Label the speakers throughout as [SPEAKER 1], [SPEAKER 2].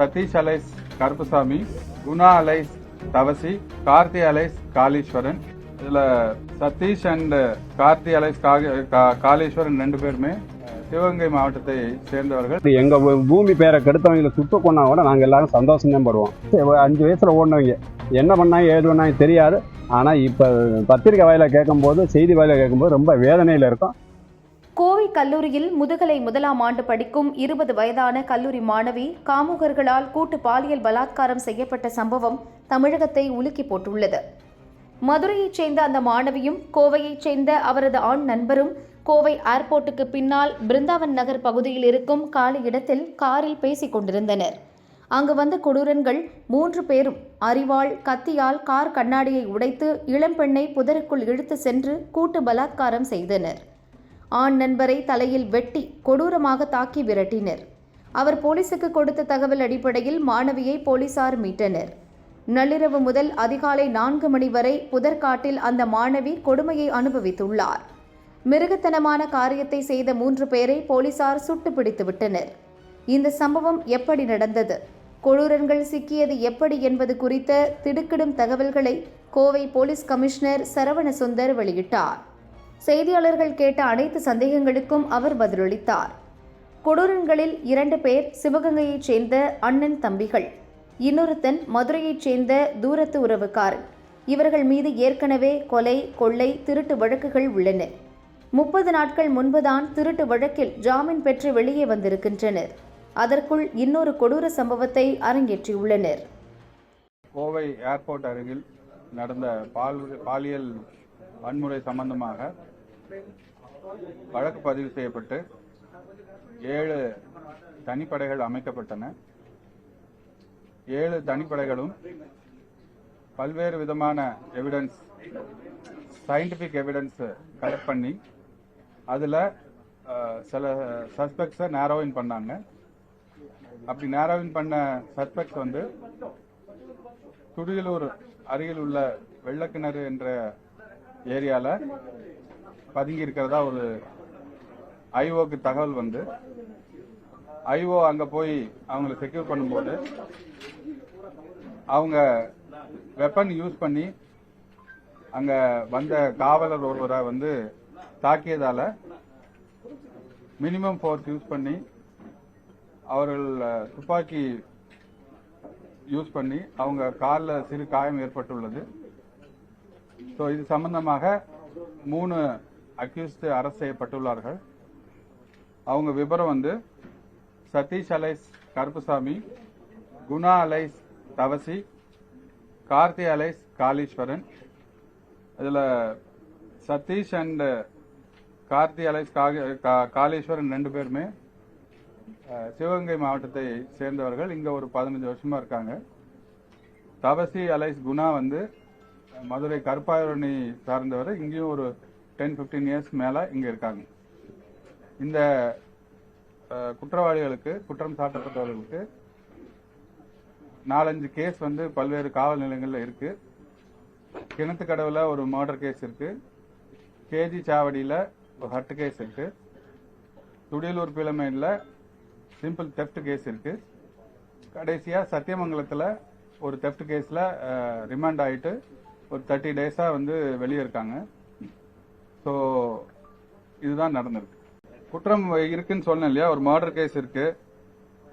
[SPEAKER 1] Satish alias Karuppusamy, Guna alias Thavasi, Karthi alias Kaleeswaran. இதுல Sathish and Karthi alias Kaleeswaran 2 பேருமே சிவகங்கை மாவட்டத்தை சேர்ந்தவர்கள்.
[SPEAKER 2] எங்க பூமி பேரை கெடுத்தவங்களை சுட்டு கொண்டா கூட நாங்க எல்லாரும் சந்தோஷம் தான் படுவோம். 5 வயசுல ஓடினவங்க என்ன பண்ணாங்க ஏது பண்ணாங்க தெரியாது. ஆனா இப்ப பத்திரிகை வாயில கேட்கும்போது, செய்தி வாயில கேட்கும்போது ரொம்ப வேதனையில இருக்கும்.
[SPEAKER 3] கோவை கல்லூரியில் முதுகலை 1ஆம் ஆண்டு படிக்கும் 20 வயதான கல்லூரி மாணவி காமுகர்களால் கூட்டு பாலியல் பலாத்காரம் செய்யப்பட்ட சம்பவம் தமிழகத்தை உலுக்கி போட்டுள்ளது. மதுரையைச் சேர்ந்த அந்த மாணவியும் கோவையைச் சேர்ந்த அவரது ஆண் நண்பரும் கோவை ஏர்போர்ட்டுக்கு பின்னால் பிருந்தாவன் நகர் பகுதியில் இருக்கும் காலி இடத்தில் காரில் பேசிக் கொண்டிருந்தனர். அங்கு வந்த கொடூரன்கள் 3 பேரும் அரிவாள், கத்தியால் கார் கண்ணாடியை உடைத்து இளம்பெண்ணை புதருக்குள் இழுத்து சென்று கூட்டு பலாத்காரம் செய்தனர். ஆண் நண்பரை தலையில் வெட்டி கொடூரமாக தாக்கி விரட்டினர். அவர் போலீசுக்கு கொடுத்த தகவல் அடிப்படையில் மாணவியை போலீசார் மீட்டனர். நள்ளிரவு முதல் அதிகாலை 4 மணி வரை புதர்காட்டில் அந்த மாணவி கொடுமையை அனுபவித்துள்ளார். மிருகத்தனமான காரியத்தை செய்த 3 பேரை போலீசார் சுட்டு பிடித்து விட்டனர். இந்த சம்பவம் எப்படி நடந்தது, கொடூரன்கள் சிக்கியது எப்படி என்பது குறித்த திடுக்கிடும் தகவல்களை கோவை போலீஸ் கமிஷனர் சரவணசுந்தர் வெளியிட்டார். செய்தியாளர்கள் கேட்ட அனைத்து சந்தேகங்களுக்கும் அவர் பதிலளித்தார். கொடூரன்களில் 2 பேர் சிவகங்கையைச் சேர்ந்த அண்ணன் தம்பிகள், இன்னொருத்தன் மதுரையைச் சேர்ந்த தூரத்து உறவுக்காரன். இவர்கள் மீது ஏற்கனவே கொலை, கொள்ளை, திருட்டு வழக்குகள் உள்ளன. 30 நாட்கள் முன்புதான் திருட்டு வழக்கில் ஜாமீன் பெற்று வெளியே வந்திருக்கின்றனர். அதற்குள் இன்னொரு கொடூர சம்பவத்தை அரங்கேற்றியுள்ளனர்.
[SPEAKER 1] கோவை ஏர்போர்ட் அருகில் நடந்த பாலியல் வன்முறை சம்பந்தமாக வழக்கு பதிவு செய்யப்பட்டு 7 தனிப்படைகள் அமைக்கப்பட்டன. 7 தனிப்படைகளும் பல்வேறு விதமான எவிடன்ஸ், சயின்டிபிக் எவிடன்ஸ் கலெக்ட் பண்ணி அதில் சில சஸ்பெக்ட்ஸை நேரோவின் பண்ணாங்க. அப்படி நேரோவின் பண்ண சஸ்பெக்ட்ஸ் வந்து துடியலூர் அருகில் உள்ள வெள்ளக்கிணறு என்ற ஏரியாவில் பதுங்கி இருக்கிறதா ஒரு ஐஓக்கு தகவல் வந்து, ஐஓ அங்கே போய் அவங்களை செக்யூர் பண்ணும்போது அவங்க வெப்பன் யூஸ் பண்ணி அங்கே வந்த காவலர் ஒருவரை வந்து தாக்கியதால மினிமம் ஃபோர்ஸ் யூஸ் பண்ணி அவர்கள் துப்பாக்கி யூஸ் பண்ணி அவங்க காலில் சிறு காயம் ஏற்பட்டுள்ளது. ஸோ இது சம்பந்தமாக 3 அக்யூஸ்டு அரெஸ்ட் செய்யப்பட்டுள்ளார்கள். அவங்க விபரம் வந்து Sathish alias Karuppusamy, Guna alias Thavasi, Karthi alias Kaleeswaran. இதில் சதீஷ் அண்ட் கார்த்தி அலைஸ் காளீஸ்வரன் 2 பேருமே சிவகங்கை மாவட்டத்தை சேர்ந்தவர்கள். இங்கே ஒரு 15 வருஷமா இருக்காங்க. தவசி அலைஸ் குணா வந்து மதுரை கருப்பாயூரணி சார்ந்தவர். இங்கேயும் ஒரு 10-15 இயர்ஸ் மேலே இங்கே இருக்காங்க. இந்த குற்றவாளிகளுக்கு, குற்றம் சாட்டப்பட்டவர்களுக்கு 4-5 கேஸ் வந்து பல்வேறு காவல் நிலையங்களில் இருக்கு. கிணத்துக்கடவுல ஒரு மர்டர் கேஸ் இருக்கு. கேஜி சாவடியில் ஒரு ஹர்ட் கேஸ் இருக்கு. துடியலூர் பிளமேனில் சிம்பிள் தெஃப்ட் கேஸ் இருக்கு. கடைசியாக சத்தியமங்கலத்தில் ஒரு தெஃப்ட் கேஸில் ரிமாண்ட் ஆகிட்டு ஒரு 30 டேஸாக வந்து வெளியே இருக்காங்க. ஸோ இதுதான் நடந்திருக்கு. குற்றம் இருக்குன்னு சொன்னேன் இல்லையா, ஒரு மர்டர் கேஸ் இருக்கு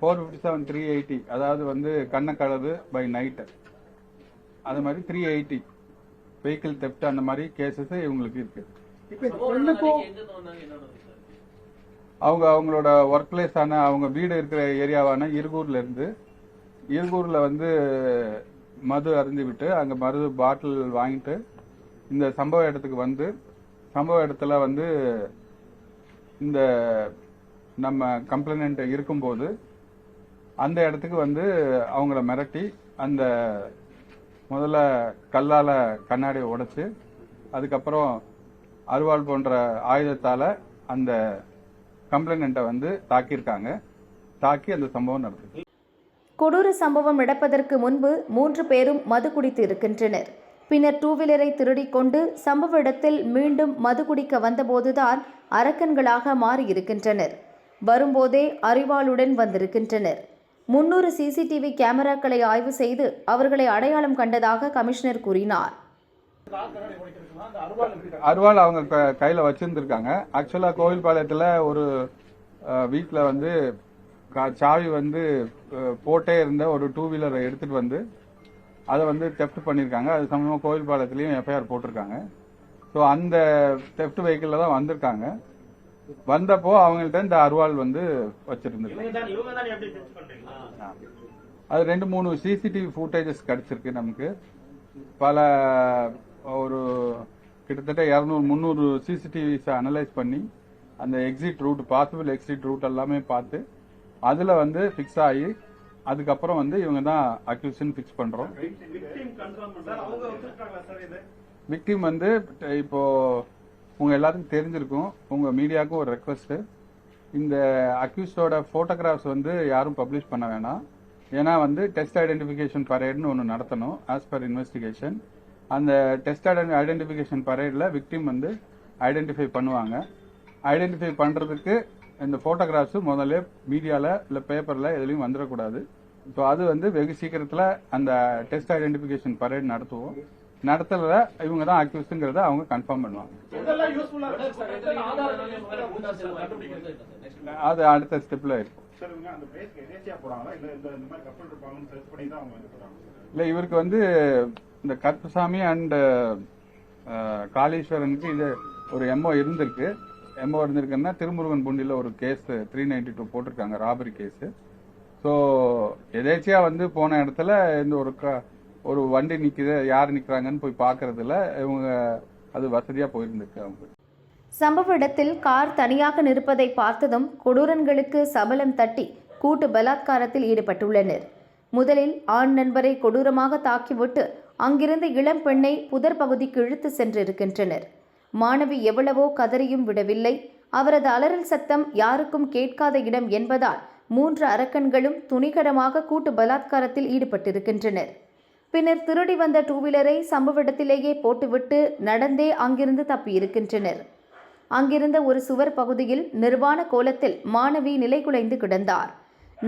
[SPEAKER 1] 457-380, அதாவது வந்து கண்ணக்களவு பை நைட்டு, அது மாதிரி 380 வெஹிக்கிள் தெஃப்ட், அந்த மாதிரி கேசஸ் இவங்களுக்கு இருக்கு. அவங்களோட ஒர்க் பிளேஸ் ஆன, அவங்க வீடு இருக்கிற ஏரியாவான இருகூர்ல வந்து மது அருந்தி விட்டு அங்கே மது பாட்டில் வாங்கிட்டு இந்த சம்பவ இடத்துக்கு வந்து, சம்பவ இடத்துல வந்து இந்த நம்ம கம்ப்ளைண்ட் இருக்கும்போது அந்த இடத்துக்கு வந்து அவங்கள மிரட்டி அந்த முதல்ல கல்லால் கண்ணாடியை உடைச்சு, அதுக்கப்புறம் அருவாள் போன்ற ஆயுதத்தால் அந்த கம்ப்ளைண்ட்டை வந்து தாக்கி அந்த சம்பவம் நடந்தது.
[SPEAKER 3] கொடூர சம்பவம் நடப்பதற்கு முன்பு 3 பேரும் மது குடித்து இருக்கின்றனர். பின்னர் 2 வீலரை திருடிக் கொண்டு சம்பவ இடத்தில் மீண்டும் மது குடிக்க வந்தபோதுதான் அரக்கன்களாக மாறியிருக்கின்றனர். வரும்போதே அரிவாளுடன் வந்திருக்கின்றனர். 300 சிசிடிவி கேமராக்களை ஆய்வு செய்து அவர்களை அடையாளம் கண்டதாக கமிஷனர் கூறினார்.
[SPEAKER 1] அருவாள் அவங்க கையில் வச்சிருந்துருக்காங்க. ஆக்சுவலாக கோவில்பாளையத்தில் ஒரு வீட்டில் வந்து சாவி வந்து போட்டே இருந்த ஒரு 2 வீலரை எடுத்துட்டு வந்து அதை வந்து தெஃப்ட் பண்ணியிருக்காங்க. அது சம்பந்தமாக கோவில்பாளையத்துலேயும் எஃப்ஐஆர் போட்டிருக்காங்க. ஸோ அந்த தெஃப்ட் வெஹிக்கிளில் தான் வந்திருக்காங்க. வந்தப்போ அவங்கள்ட்ட இந்த அருவாள் வந்து வச்சிருந்துருக்கு. அது 2-3 சிசிடிவி ஃபுட்டேஜஸ் கிடைச்சிருக்கு நமக்கு. பல ஒரு கிட்டத்தட்ட 200-300 சிசிடிவிஸை அனலைஸ் பண்ணி அந்த exit route, possible exit route எல்லாமே பார்த்து அதில் வந்து ஃபிக்ஸ் ஆகி அதுக்கப்புறம் வந்து இவங்க தான் அக்யூஷன் ஃபிக்ஸ் பண்ணுறோம். விக்டிம் வந்து இப்போ உங்க எல்லாத்துக்கும் தெரிஞ்சிருக்கும், உங்க மீடியாவுக்கும் ஒரு ரெக்வஸ்ட், இந்த அக்யூஸ்டோட போட்டோகிராஃப்ஸ் வந்து யாரும் பப்ளிஷ் பண்ண வேணாம். ஏன்னா வந்து டெஸ்ட் ஐடென்டிஃபிகேஷன் பரேட்னு ஒன்று நடத்தணும் ஆஸ் பர் இன்வெஸ்டிகேஷன். அந்த டெஸ்ட் ஐடென்டிஃபிகேஷன் பரேடில் விக்டிம் வந்து ஐடென்டிஃபை பண்ணுவாங்க. ஐடென்டிஃபை பண்ணுறதுக்கு இந்த ஃபோட்டோகிராஃப்ஸு முதல்ல மீடியாவில் இல்லை பேப்பரில் எதுலையும் வந்துடக்கூடாது. ஸோ அது வந்து வெகு சீக்கிரத்தில் அந்த டெஸ்ட் ஐடென்டிஃபிகேஷன் பரேட் நடத்துவோம். நடத்தல இவங்க தான் அக்யூஸ்ங்கிறத அவங்க கன்ஃபார்ம் பண்ணுவாங்க. அது அடுத்த ஸ்டெப்ல இருக்கும். இல்ல இவருக்கு வந்து இந்த கருப்புசாமி அண்ட் காளீஸ்வரனுக்கு இது ஒரு எம்ஓ இருந்திருக்கு. எம்ஓ இருந்திருக்குன்னா திருமுருகன் பூண்டியில் ஒரு கேஸ் 392 போட்டிருக்காங்க, ராபரி கேஸ். ஸோ எதேச்சியா வந்து போன இடத்துல இந்த ஒரு வண்டி நிக்குது, யார் நிக்கிறாங்கன்னு போய் பாக்குறதுல இவங்க அது வசதியா போயிருந்திருக்கு. அவங்க
[SPEAKER 3] சம்பவ இடத்தில் கார் தனியாக நிற்பதை பார்த்ததும் கொடூரன்களுக்கு சபலம் தட்டி கூட்டு பலாத்காரத்தில் ஈடுபட்டுள்ளனர். முதலில் ஆண் நண்பரை கொடூரமாக தாக்கிவிட்டு அங்கிருந்த இளம் பெண்ணை புதர் பகுதிக்கு இழுத்து சென்றிருக்கின்றனர். மாணவி எவ்வளவோ கதறியும் விடவில்லை. அவரது அலறல் சத்தம் யாருக்கும் கேட்காத இடம் என்பதால் 3 அரக்கன்களும் துணிகரமாக கூட்டு பலாத்காரத்தில் ஈடுபட்டிருக்கின்றனர். பின்னர் திருடி வந்த 2 வீலரை சம்பவ இடத்திலேயே போட்டுவிட்டு நடந்தே அங்கிருந்து தப்பியிருக்கின்றனர். அங்கிருந்த ஒரு சுவர் பகுதியில் நிர்வாண கோலத்தில் மாணவி நிலைகுலைந்து கிடந்தார்.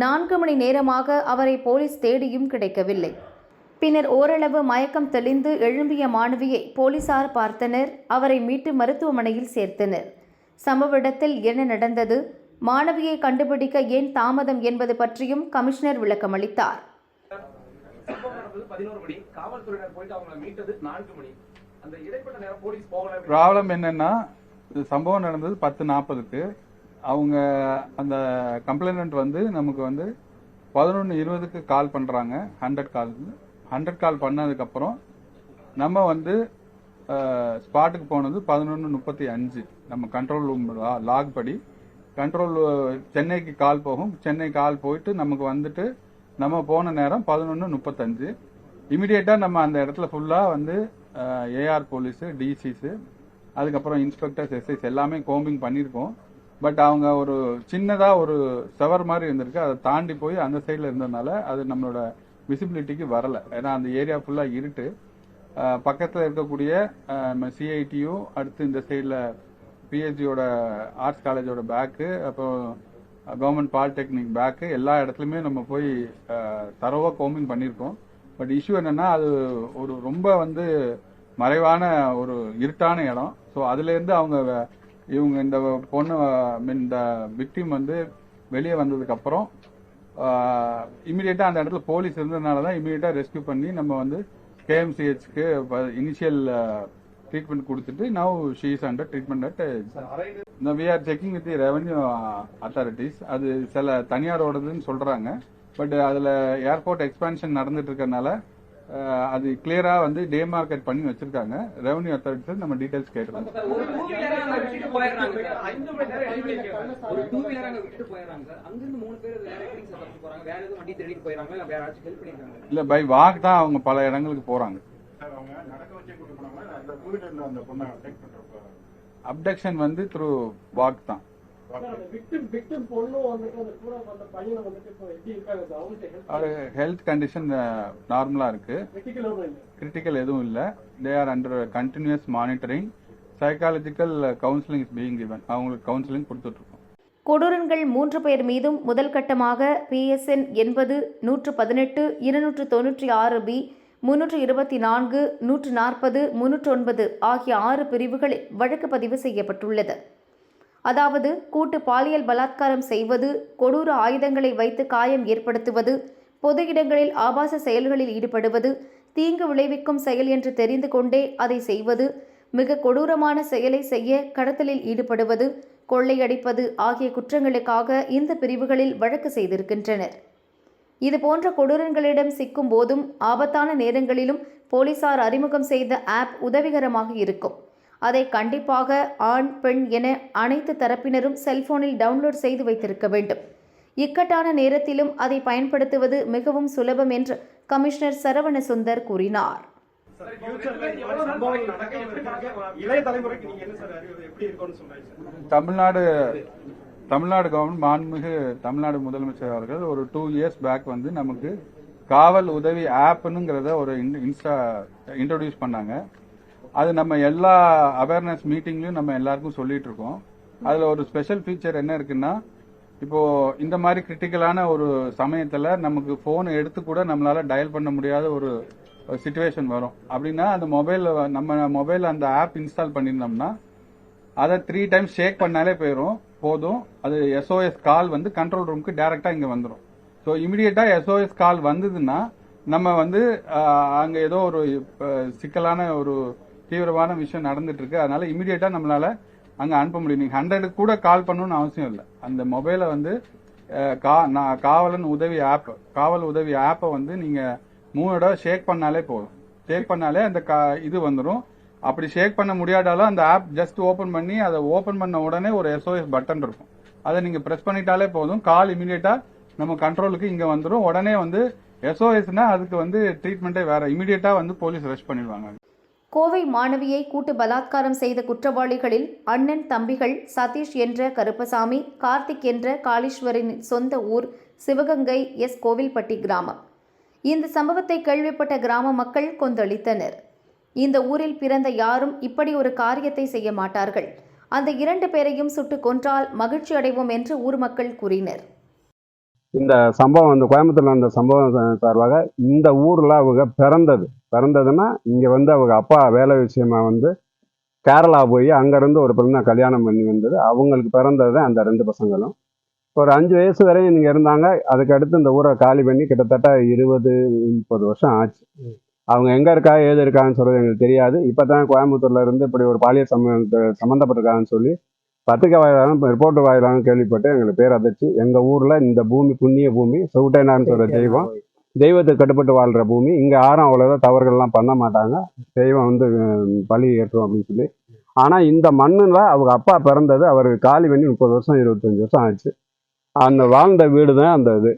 [SPEAKER 3] 4 மணி நேரமாக அவரை போலீஸ் தேடியும் கிடைக்கவில்லை. பின்னர் ஓரளவு மயக்கம் தெளிந்து எழும்பிய மாணவியை போலீசார் பார்த்தனர். அவரை மீட்டு மருத்துவமனையில் சேர்த்தனர். சம்பவ இடத்தில் என்ன நடந்தது, மாணவியை கண்டுபிடிக்க ஏன் தாமதம் என்பது பற்றியும் கமிஷனர் விளக்கமளித்தார்.
[SPEAKER 1] ப்ராப்ளம் என்னன்னா, சம்பவம் நடந்தது 10:40க்கு. அவங்க அந்த கம்ப்ளைனன்ட் வந்து நமக்கு வந்து 11:20க்கு கால் பண்றாங்க. 100 கால் பண்ணதுக்கப்புறம் நம்ம வந்து ஸ்பாட்டுக்கு போனது 11:35. நம்ம கண்ட்ரோல் ரூம் லாக் படி கண்ட்ரோல் சென்னைக்கு கால் போகும். சென்னை கால் போயிட்டு நமக்கு வந்துட்டு நம்ம போன நேரம் 11:35. இமிடியேட்டா நம்ம அந்த இடத்துல ஃபுல்லா வந்து ஏஆர் போலீஸ், டிசிஸ், அதுக்கப்புறம் இன்ஸ்பெக்டர்ஸ், எஸ்ஐஸ் எல்லாமே கோம்பிங் பண்ணியிருக்கோம். பட் அவங்க ஒரு சின்னதா ஒரு செவர் மாதிரி இருந்திருக்கு. அதை தாண்டி போய் அந்த சைட்ல இருந்ததுனால அது நம்மளோட விசிபிலிட்டிக்கு வரல. ஏன்னா அந்த ஏரியா ஃபுல்லா இருட்டு. பக்கத்தில் இருக்கக்கூடிய சிஐடியு, அடுத்து இந்த சைடில் பிஎஸ்ஜியோட ஆர்ட்ஸ் காலேஜோட பேக்கு, அப்புறம் கவர்மெண்ட் பாலிடெக்னிக் பேக்கு, எல்லா இடத்துலையுமே நம்ம போய் தரோவாக கோம்பிங் பண்ணியிருக்கோம். பட் இஷ்யூ என்னன்னா, அது ஒரு ரொம்ப வந்து மறைவான ஒரு இருட்டான இடம். ஸோ அதுலேருந்து இவங்க இந்த பொண்ணு, இந்த விக்டிம் வந்து வெளியே வந்ததுக்கப்புறம் இமீடியட்டா அந்த இடத்துல போலீஸ் இருந்ததுனால தான் இமீடியட்டா ரெஸ்கியூ பண்ணி நம்ம வந்து கேஎம்சிஹெச்க்கு இனிஷியல் ட்ரீட்மெண்ட் கொடுத்துட்டு now she is under treatment at we are checking with the revenue authorities. அது சில தனியாரோடதுன்னு சொல்றாங்க. பட் அதுல ஏர்போர்ட் எக்ஸ்பான்ஷன் நடந்துட்டு இருக்கறனால அது கிளியரா வந்து டேமார்க்கெட் பண்ணி வச்சிருக்காங்க. ரெவன்யூ அத்தாரிட்டிஸ் நம்ம டீடைல்ஸ் கேட்கலாம். இல்ல பை வாக் தான் அவங்க பல இடங்களுக்கு போறாங்க. அப்டக்ஷன் வந்து த்ரூ வாக் தான். ஹெல்த் கண்டிஷன் நார்மலா இருக்கு, கிரிட்டிக்கல் எதுவும் இல்ல. They are under continuous monitoring. Psychological counselling is being given. அவங்களுக்கு கவுன்சிலிங் கொடுத்துட்டு இருக்கோம்.
[SPEAKER 3] கொடூரன்கள் 3 பேர் மீதும் முதல் கட்டமாக PSN 80, 118, 296B, 324, 140, 309 ஆகிய 6 பிரிவுகளில் வழக்கு பதிவு செய்யப்பட்டுள்ளது. அதாவது கூட்டு பாலியல் பலாத்காரம் செய்வது, கொடூர ஆயுதங்களை வைத்து காயம் ஏற்படுத்துவது, பொது இடங்களில் ஆபாச செயல்களில் ஈடுபடுவது, தீங்கு விளைவிக்கும் செயல் என்று தெரிந்து கொண்டே அதை செய்வது, மிக கொடூரமான செயலை செய்ய கடத்தலில் ஈடுபடுவது, கொள்ளையடிப்பது ஆகிய குற்றங்களுக்காக இந்த பிரிவுகளில் வழக்கு செய்திருக்கின்றனர். இதுபோன்ற கொடூரன்களிடம் சிக்கும் போதும் ஆபத்தான நேரங்களிலும் போலீசார் அறிமுகம் செய்த ஆப் உதவிகரமாக இருக்கும். அதை கண்டிப்பாக ஆண், பெண் என அனைத்து தரப்பினரும் செல்போனில் டவுன்லோட் செய்து வைத்திருக்க வேண்டும். இக்கட்டான நேரத்திலும் அதை பயன்படுத்துவது மிகவும் சுலபம் என்று கமிஷனர் சரவண சுந்தர் கூறினார்.
[SPEAKER 1] தமிழ்நாடு கவர்மெண்ட் மாண்புமிகு தமிழ்நாடு முதலமைச்சர் அவர்கள் ஒரு 2 years பேக் வந்து நமக்கு காவல் உதவி ஆப்னுங்கிறத ஒரு இன்ட்ரோடியூஸ் பண்ணாங்க. அது நம்ம எல்லா அவேர்னஸ் மீட்டிங்லயும் நம்ம எல்லாருக்கும் சொல்லிட்டு இருக்கோம். அதுல ஒரு ஸ்பெஷல் ஃபீச்சர் என்ன இருக்குன்னா, இப்போ இந்த மாதிரி கிரிட்டிக்கலான ஒரு சமயத்துல நமக்கு போன் எடுத்து கூட நம்மளால டயல் பண்ண முடியாத ஒரு சிச்சுவேஷன் வரும். அப்படின்னா அந்த நம்ம மொபைல் அந்த ஆப் இன்ஸ்டால் பண்ணியிருந்தோம்னா அதை 3 times ஷேக் பண்ணாலே போதும். அது SOS கால் வந்து கண்ட்ரோல் ரூமுக்கு டைரக்டா இங்க வந்துடும். ஸோ இமிடியேட்டா SOS கால் வந்ததுன்னா நம்ம வந்து அங்க ஏதோ ஒரு சிக்கலான ஒரு தீவிரமான விஷயம் நடந்துட்டு இருக்கு, அதனால இமிடியேட்டா நம்மளால அங்க அனுப்ப முடியும். நீங்க 100 கூட கால் பண்ணணும்னு அவசியம் இல்லை. அந்த மொபைலை வந்து காவல் உதவி ஆப்பை வந்து நீங்க 3 தடவை ஷேக் பண்ணாலே போதும். ஷேக் பண்ணாலே அந்த இது வந்துடும். அப்படி ஷேக் பண்ண முடியாட்டாலும் அந்த ஆப் ஜஸ்ட் ஓபன் பண்ணி அதை ஓபன் பண்ண உடனே ஒரு SOS பட்டன் இருக்கும். அதை நீங்க பிரஸ் பண்ணிட்டாலே போதும், கால் இமீடியட்டா நம்ம கண்ட்ரோலுக்கு இங்க வந்துடும். உடனே வந்து SOSனா அதுக்கு வந்து ட்ரீட்மெண்ட்டே வேற, இமீடியட்டா வந்து போலீஸ் ரெஸ்ட் பண்ணிடுவாங்க.
[SPEAKER 3] கோவை மாணவியை கூட்டு பலாத்காரம் செய்த குற்றவாளிகளில் அண்ணன் தம்பிகள் சதீஷ் என்ற கருப்பசாமி, கார்த்திக் என்ற காளீஸ்வரின் சொந்த ஊர் சிவகங்கை கோவில்பட்டி கிராமம். இந்த சம்பவத்தை கேள்விப்பட்ட கிராம மக்கள் கொந்தளித்தனர். இந்த ஊரில் பிறந்த யாரும் இப்படி ஒரு காரியத்தை செய்ய மாட்டார்கள். அந்த 2 பேரையும் சுட்டு கொன்றால் மகிழ்ச்சி அடைவோம் என்று ஊர் மக்கள் கூறினர்.
[SPEAKER 2] இந்த சம்பவம் வந்து கோயம்புத்தூர்ல அந்த சம்பவம் சார்பாக இந்த ஊர்ல அவங்க பிறந்ததுன்னா இங்க வந்து அவங்க அப்பா வேலை விஷயமா வந்து கேரளா போய் அங்கிருந்து ஒரு பெண்ணை கல்யாணம் பண்ணி வந்தது. அவங்களுக்கு பிறந்தது அந்த 2 பசங்களும். ஒரு 5 வயசு வரையும் இங்க இருந்தாங்க. அதுக்கு அடுத்து இந்த ஊரை காலி பண்ணி கிட்டத்தட்ட 20-30 வருஷம் ஆச்சு. அவங்க எங்க இருக்கா ஏது இருக்கான்னு சொல்றது எங்களுக்கு தெரியாது. இப்பதான் கோயம்புத்தூர்ல இருந்து இப்படி ஒரு பாலியல் சம்பந்தப்பட்டிருக்காங்கன்னு சொல்லி பத்திரிகை வாயிலாகவும் ரிப்போர்ட் வாயிலாகவும் கேள்விப்பட்டு எங்களுக்கு பேர் அதிர்ச்சி. எங்க ஊர்ல இந்த பூமி புண்ணிய பூமி, சவுட்டைனான்னு சொல்ற தெய்வத்துக்கு கட்டுப்பட்டு வாழ்ற பூமி. இங்க யாரும் அவ்வளவுதான் தவறுகள்லாம் பண்ண மாட்டாங்க. தெய்வம் வந்து பலி ஏற்றும் அப்படின்னு சொல்லி. ஆனா இந்த மண்ணுல அவங்க அப்பா பிறந்தது அவர் காலி பண்ணி 30 வருஷம் 25 வருஷம் ஆச்சு. அந்த வாழ்ந்த வீடு தான் அந்த இது.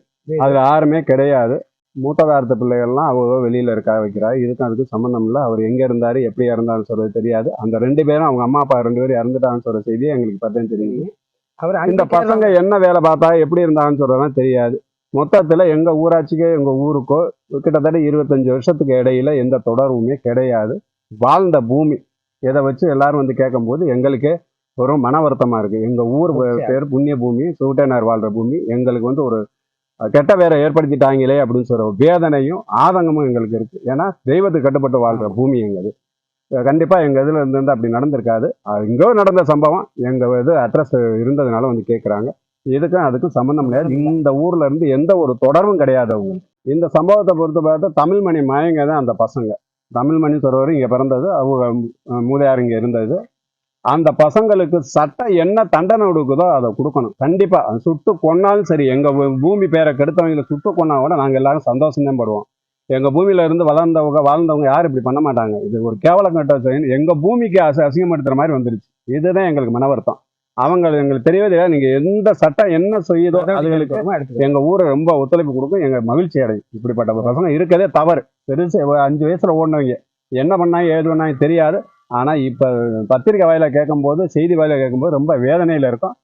[SPEAKER 2] அதுல யாருமே கிடையாது. மூத்ததாரத்து பிள்ளைகள்லாம் அவங்க வெளியில இருக்கா வைக்கிறாரு. இதுக்கும் அதுக்கு சம்பந்தம் இல்லை. அவர் எங்க இருந்தாரு எப்படி இறந்தாலும் சொல்றது தெரியாது. அந்த 2 பேரும் அவங்க அம்மா அப்பா 2 பேரும் இறந்துட்டாங்கன்னு சொல்ற செய்தி எங்களுக்கு பார்த்தேன்னு தெரியுது. இந்த பசங்க என்ன வேலை பார்த்தா எப்படி இருந்தாங்கன்னு சொல்றதுலாம் தெரியாது. மொத்தத்துல எங்க ஊராட்சிக்கோ எங்க ஊருக்கோ கிட்டத்தட்ட 25 வருஷத்துக்கு இடையில எந்த தொடர்புமே கிடையாது. வாழ்ந்த பூமி இதை வச்சு எல்லாரும் வந்து கேட்கும் போது எங்களுக்கே ஒரு மன வருத்தமா இருக்கு. எங்க ஊர் பேர் புண்ணிய பூமி, சூட்டனார் வாழ்ற பூமி. எங்களுக்கு வந்து ஒரு கெட்ட வேற ஏற்படுத்திட்டாங்களே அப்படின்னு சொல்ற வேதனையும் ஆதங்கமும் எங்களுக்கு இருக்கு. ஏன்னா தெய்வத்துக்கு கட்டுப்பட்டு வாழ்ற பூமி எங்கது. கண்டிப்பா எங்க இதுல இருந்து அப்படி நடந்திருக்காது. எங்கோ நடந்த சம்பவம் எங்க இது அட்ரஸ் இருந்ததுனால வந்து கேட்கறாங்க. இதுக்கும் அதுக்கும் சம்பந்தம் கிடையாது. இந்த ஊர்ல இருந்து எந்த ஒரு தொடர்பும் கிடையாது. அவங்க இந்த சம்பவத்தை பொறுத்து பார்த்தா தமிழ்மணி மயங்க தான் அந்த பசங்க. தமிழ்மணி சொல்றவரு இங்க பிறந்தது, அவங்க மூதையார் இங்க இருந்தது. அந்த பசங்களுக்கு சட்டம் என்ன தண்டனை கொடுக்குதோ அதை கொடுக்கணும். கண்டிப்பா சுட்டு கொன்னாலும் சரி. எங்க பூமி பேரை கெடுத்தவங்களை சுட்டு கொன்னா கூட நாங்க எல்லாரும் சந்தோஷம் தான் படுவோம். எங்க பூமியில இருந்து வாழ்ந்தவங்க யாரும் இப்படி பண்ண மாட்டாங்க. இது ஒரு கேவலம் கட்ட செயல். எங்க பூமிக்கு அசிங்கப்படுத்துற மாதிரி வந்துருச்சு. இதுதான் எங்களுக்கு மன வருத்தம். எங்களுக்கு தெரியவே நீங்க எந்த சட்டம் என்ன செய்யுதோ அதுகளுக்கு எங்க ஊரை ரொம்ப ஒத்துழைப்பு கொடுக்கும். எங்க மகிழ்ச்சி அடையும். இப்படிப்பட்ட பசங்க இருக்கதே தவறு. பெருசு 5 வயசுல ஓடினவங்க என்ன பண்ணாங்க ஏது பண்ணாங்க தெரியாது. ஆனா இப்ப பத்திரிகை வாயில கேட்கும் போது, செய்தி வாயில கேட்கும்போது ரொம்ப வேதனையில இருக்கும்.